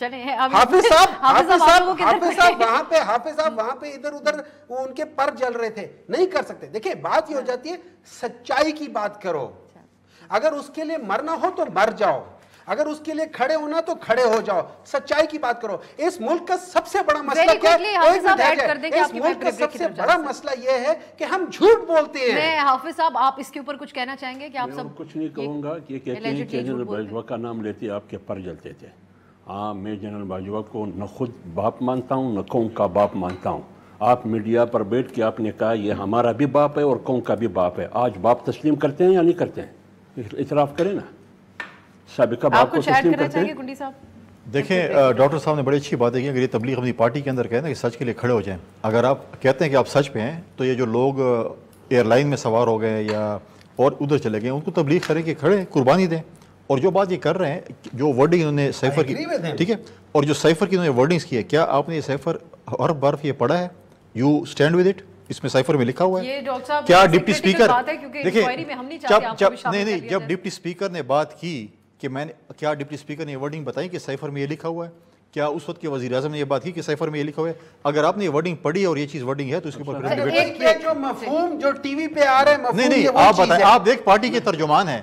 حافظ صاحب وہاں پہ ادھر ادھر ان کے پر جل رہے تھے، نہیں کر سکتے. دیکھیں بات یہ ہو جاتی ہے سچائی کی بات کرو، اگر اس کے لیے مرنا ہو تو مر جاؤ، اگر اس کے لیے کھڑے ہونا تو کھڑے ہو جاؤ، سچائی کی بات کرو. اس ملک کا سب سے بڑا مسئلہ کیا ہے؟ اس ملک کا سب سے بڑا مسئلہ یہ ہے کہ ہم جھوٹ بولتے ہیں. حافظ صاحب آپ اس کے اوپر کچھ کہنا چاہیں گے کہ آپ سب کچھ نہیں کہوں گا کہ کہتے ہیں جنرل باجوہ کا نام لیتے آپ کے پر جلتے تھے. ہاں میں جنرل باجوہ کو نہ خود باپ مانتا ہوں نہ قوم کا باپ مانتا ہوں. آپ میڈیا پر بیٹھ کے آپ نے کہا یہ ہمارا بھی باپ ہے اور قوم کا بھی باپ ہے. آج باپ تسلیم کرتے ہیں یا نہیں کرتے ہیں؟ اعتراف کریں نا. سابقہ باپ کو تسلیم کرتے ہیں. دیکھیں ڈاکٹر صاحب نے بڑی اچھی باتیں کی. اگر یہ تبلیغ اپنی پارٹی کے اندر کہتے ہیں کہ سچ کے لیے کھڑے ہو جائیں، اگر آپ کہتے ہیں کہ آپ سچ پہ ہیں تو یہ جو لوگ ایئر لائن میں سوار ہو گئے یا اور ادھر چلے گئے ان کو تبلیغ کریں کہ کھڑے قربانی دیں. اور جو بات یہ کر رہے ہیں، جو ورڈنگ انہوں نے سائفر کی، ٹھیک ہے، اور جو سائفر کی انہوں نے ورڈنگز کی ہے، کیا آپ نے یہ سائفر حرف برف یہ پڑھا ہے؟ یو اسٹینڈ ود اٹ، اس میں سائفر میں لکھا ہوا ہے. کیا ڈپٹی اسپیکر دیکھیں جب ڈپٹی اسپیکر نے بات کی کہ میں نے کیا ڈپٹی اسپیکر نے یہ ورڈنگ بتائی کہ سائفر میں یہ لکھا ہوا ہے؟ کیا اس وقت کے وزیر اعظم نے یہ بات کی کہ سائفر میں یہ لکھا ہوا ہے؟ اگر آپ نے یہ ورڈنگ پڑھی اور یہ چیز ورڈنگ ہے تو اس کے اوپر جو مفہوم جو ٹی وی پہ آ رہا ہے، نہیں آپ بتائیں، آپ دیکھ پارٹی کے ترجمان ہیں.